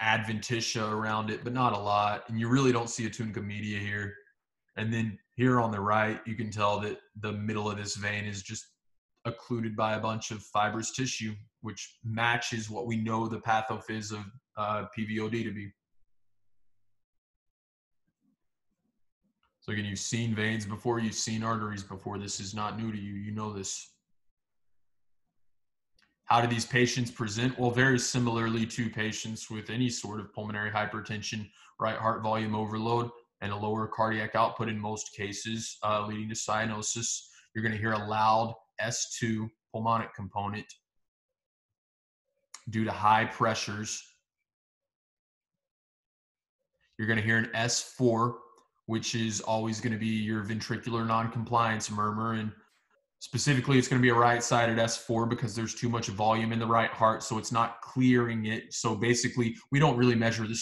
adventitia around it, but not a lot. And you really don't see a tunica media here. And then here on the right, you can tell that the middle of this vein is just occluded by a bunch of fibrous tissue, which matches what we know the pathophys of PVOD to be. So again, you've seen veins before, you've seen arteries before. This is not new to you. You know this. How do these patients present? Well, very similarly to patients with any sort of pulmonary hypertension, right heart volume overload and a lower cardiac output in most cases, leading to cyanosis. You're going to hear a loud S2 pulmonic component due to high pressures. You're going to hear an S4, which is always going to be your ventricular noncompliance murmur. And specifically, it's going to be a right-sided S4 because there's too much volume in the right heart, so it's not clearing it. So basically, we don't really measure the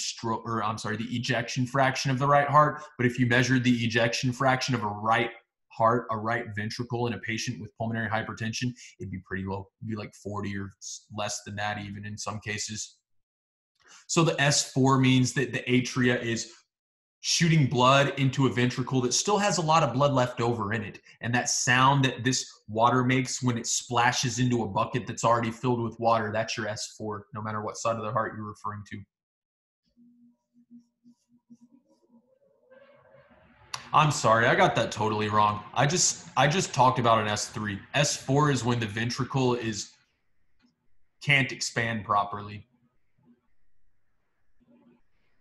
ejection fraction of the right heart, but if you measured the ejection fraction of a right heart, a right ventricle in a patient with pulmonary hypertension, it'd be pretty low. It'd be like 40 or less than that even in some cases. So the S4 means that the atria is shooting blood into a ventricle that still has a lot of blood left over in it. And that sound that this water makes when it splashes into a bucket that's already filled with water, that's your S4, no matter what side of the heart you're referring to. I'm sorry, I got that totally wrong. I just talked about an S3. S4 is when the ventricle can't expand properly.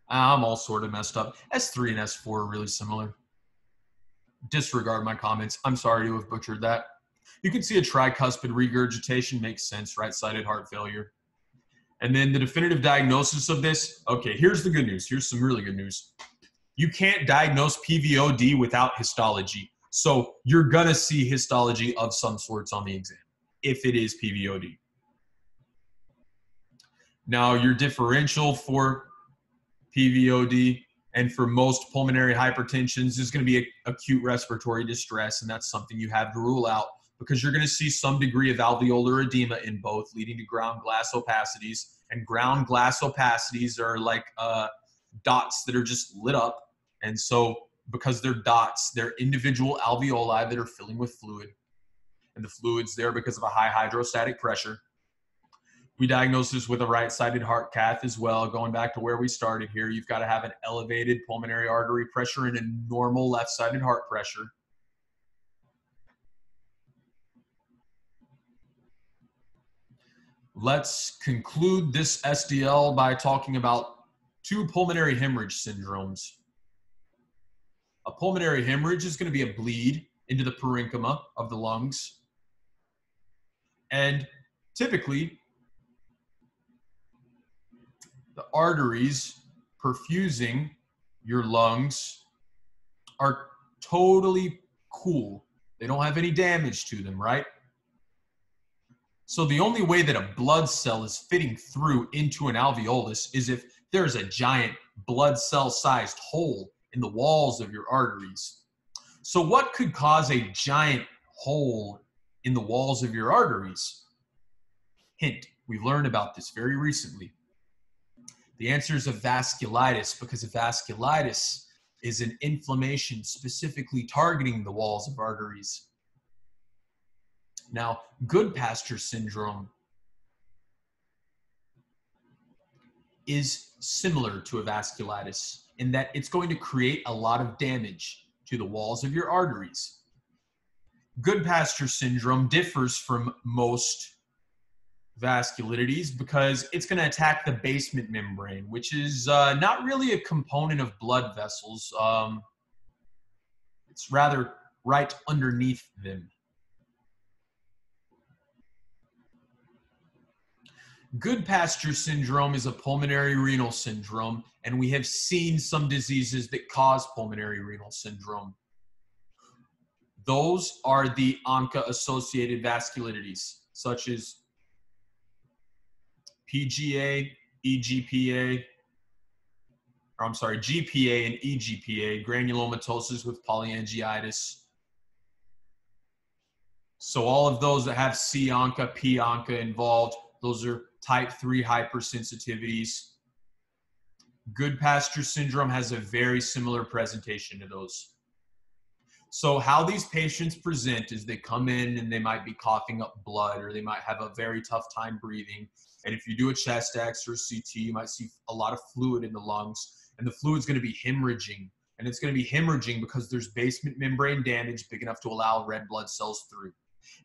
I'm all sort of messed up. S3 and S4 are really similar. Disregard my comments. I'm sorry to have butchered that. You can see a tricuspid regurgitation makes sense, right-sided heart failure. And then the definitive diagnosis of this, okay, here's the good news. Here's some really good news. You can't diagnose PVOD without histology. So you're going to see histology of some sorts on the exam if it is PVOD. Now, your differential for PVOD and for most pulmonary hypertensions is going to be acute respiratory distress, and that's something you have to rule out because you're going to see some degree of alveolar edema in both, leading to ground glass opacities. And ground glass opacities are like dots that are just lit up. And so because they're dots, they're individual alveoli that are filling with fluid. And the fluid's there because of a high hydrostatic pressure. We diagnose this with a right-sided heart cath as well. Going back to where we started here, you've got to have an elevated pulmonary artery pressure and a normal left-sided heart pressure. Let's conclude this SDL by talking about 2 pulmonary hemorrhage syndromes. A pulmonary hemorrhage is going to be a bleed into the parenchyma of the lungs. And typically, the arteries perfusing your lungs are totally cool. They don't have any damage to them, right? So the only way that a blood cell is fitting through into an alveolus is if there's a giant blood cell-sized hole in the walls of your arteries. So what could cause a giant hole in the walls of your arteries? Hint, we've learned about this very recently. The answer is a vasculitis, because a vasculitis is an inflammation specifically targeting the walls of arteries. Now, Goodpasture syndrome is similar to a vasculitis in that it's going to create a lot of damage to the walls of your arteries. Goodpasture syndrome differs from most vasculitides because it's going to attack the basement membrane, which is not really a component of blood vessels. It's rather right underneath them. Goodpasture syndrome is a pulmonary renal syndrome, and we have seen some diseases that cause pulmonary renal syndrome. Those are the ANCA-associated vasculitides, such as GPA and EGPA, granulomatosis with polyangiitis. So all of those that have C-ANCA, P-ANCA involved, those are type 3 hypersensitivities. Goodpasture syndrome has a very similar presentation to those. So how these patients present is they come in and they might be coughing up blood, or they might have a very tough time breathing. And if you do a chest X or a CT, you might see a lot of fluid in the lungs, and the fluid's going to be hemorrhaging. And it's going to be hemorrhaging because there's basement membrane damage big enough to allow red blood cells through.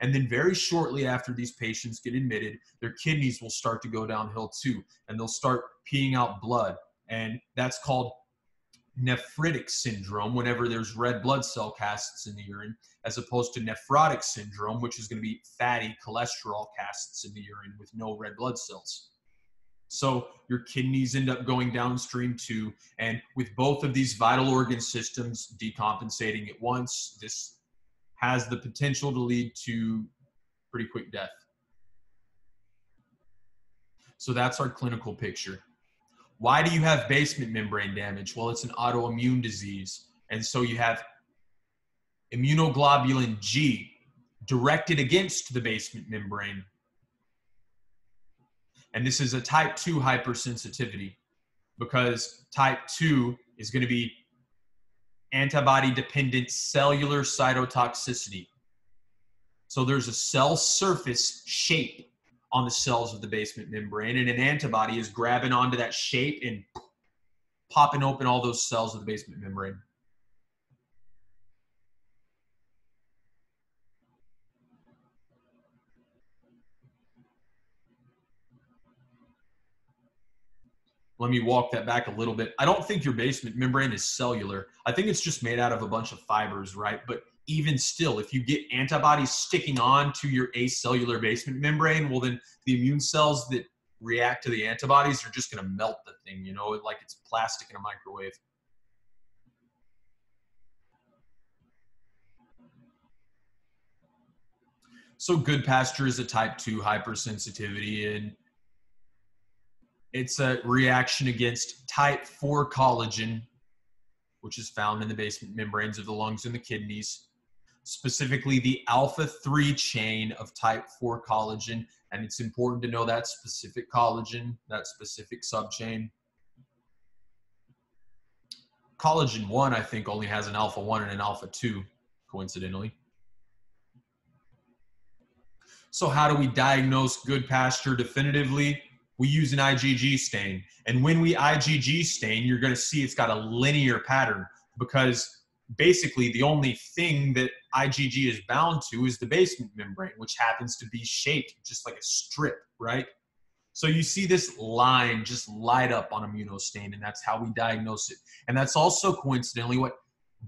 And then very shortly after these patients get admitted, their kidneys will start to go downhill too, and they'll start peeing out blood. And that's called nephritic syndrome whenever there's red blood cell casts in the urine, as opposed to nephrotic syndrome, which is going to be fatty cholesterol casts in the urine with no red blood cells. So your kidneys end up going downstream too. And with both of these vital organ systems decompensating at once, this has the potential to lead to pretty quick death. So that's our clinical picture. Why do you have basement membrane damage? Well, it's an autoimmune disease. And so you have immunoglobulin G directed against the basement membrane. And this is a type 2 hypersensitivity because type 2 is going to be antibody-dependent cellular cytotoxicity. So there's a cell surface shape on the cells of the basement membrane, and an antibody is grabbing onto that shape and popping open all those cells of the basement membrane. Let me walk that back a little bit. I don't think your basement membrane is cellular. I think it's just made out of a bunch of fibers, right? But even still, if you get antibodies sticking on to your acellular basement membrane, well, then the immune cells that react to the antibodies are just going to melt the thing, you know, like it's plastic in a microwave. So Goodpasture is a type 2 hypersensitivity, and it's a reaction against type 4 collagen, which is found in the basement membranes of the lungs and the kidneys, specifically the alpha-3 chain of type 4 collagen. And it's important to know that specific collagen, that specific subchain. Collagen 1, I think, only has an alpha-1 and an alpha-2, coincidentally. So how do we diagnose Goodpasture definitively? We use an IgG stain. And when we IgG stain, you're going to see it's got a linear pattern, because basically the only thing that IgG is bound to is the basement membrane, which happens to be shaped just like a strip, right? So you see this line just light up on immunostain, and that's how we diagnose it. And that's also coincidentally what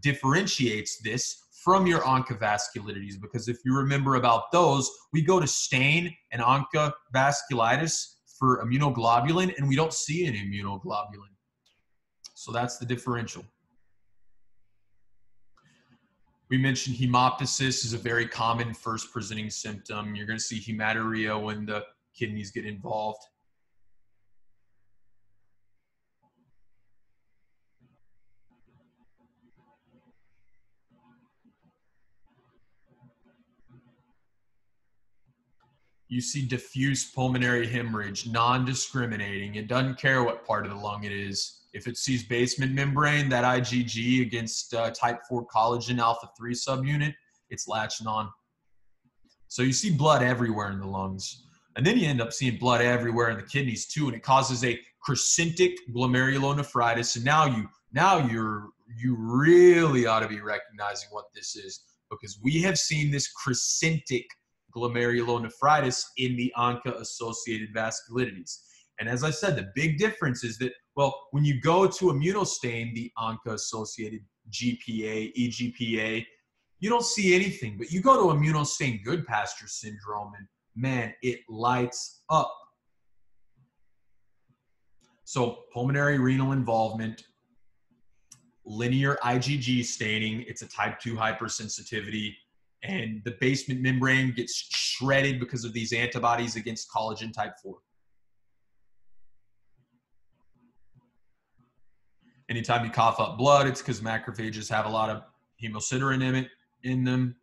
differentiates this from your oncovasculitides, because if you remember about those, we go to stain and oncovasculitis for immunoglobulin, and we don't see an immunoglobulin. So that's the differential. We mentioned hemoptysis is a very common first presenting symptom. You're going to see hematuria when the kidneys get involved. You see diffuse pulmonary hemorrhage, non-discriminating. It doesn't care what part of the lung it is. If it sees basement membrane, that IgG against type 4 collagen alpha-3 subunit, it's latching on. So you see blood everywhere in the lungs. And then you end up seeing blood everywhere in the kidneys too, and it causes a crescentic glomerulonephritis. And you really ought to be recognizing what this is, because we have seen this crescentic glomerulonephritis in the ANCA-associated vasculitides. And as I said, the big difference is that, well, when you go to immunostain the ANCA-associated GPA, EGPA, you don't see anything. But you go to immunostain Goodpasture syndrome, and man, it lights up. So pulmonary renal involvement, linear IgG staining, it's a type 2 hypersensitivity, and the basement membrane gets shredded because of these antibodies against collagen type 4. Anytime you cough up blood, it's because macrophages have a lot of hemosiderin in them.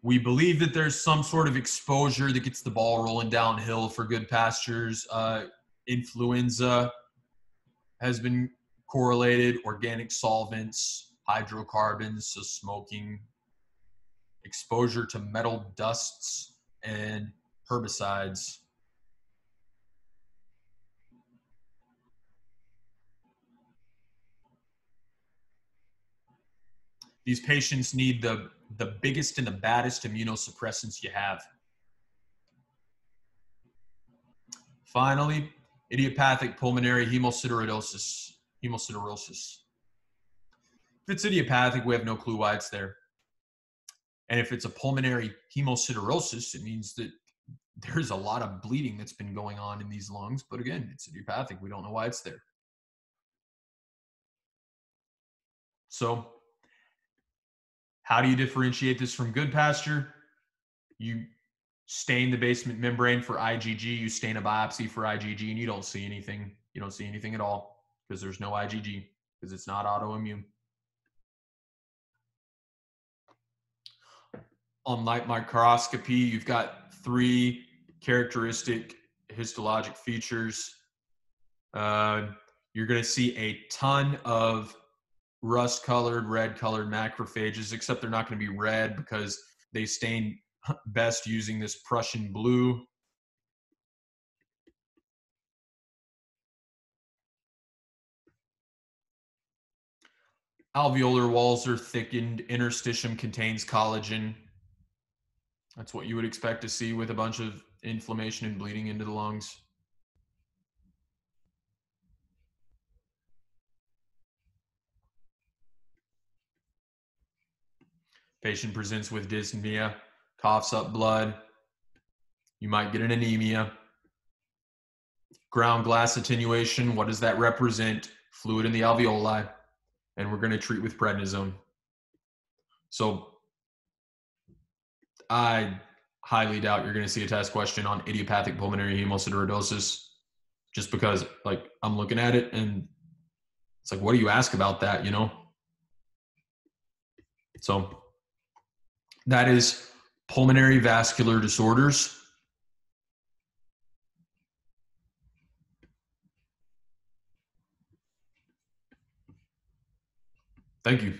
We believe that there's some sort of exposure that gets the ball rolling downhill for Goodpasture's. Influenza has been correlated, organic solvents, hydrocarbons, so smoking, exposure to metal dusts, and herbicides. These patients need the biggest and the baddest immunosuppressants you have. Finally, idiopathic pulmonary hemosiderosis. If it's idiopathic, we have no clue why it's there. And if it's a pulmonary hemosiderosis, it means that there's a lot of bleeding that's been going on in these lungs. But again, it's idiopathic. We don't know why it's there. So how do you differentiate this from Goodpasture? You stain the basement membrane for IgG, you stain a biopsy for IgG, and you don't see anything. You don't see anything at all because there's no IgG, because it's not autoimmune. On light microscopy, you've got 3 characteristic histologic features. You're going to see a ton of rust-colored, red-colored macrophages, except they're not going to be red because they stain best using this Prussian blue. Alveolar walls are thickened. Interstitium contains collagen. That's what you would expect to see with a bunch of inflammation and bleeding into the lungs. Patient presents with dyspnea, coughs up blood. You might get an anemia. Ground glass attenuation, what does that represent? Fluid in the alveoli. And we're going to treat with prednisone. So I highly doubt you're going to see a test question on idiopathic pulmonary hemosiderosis, just because, like, I'm looking at it and it's like, what do you ask about that, you know? So that is pulmonary vascular disorders. Thank you.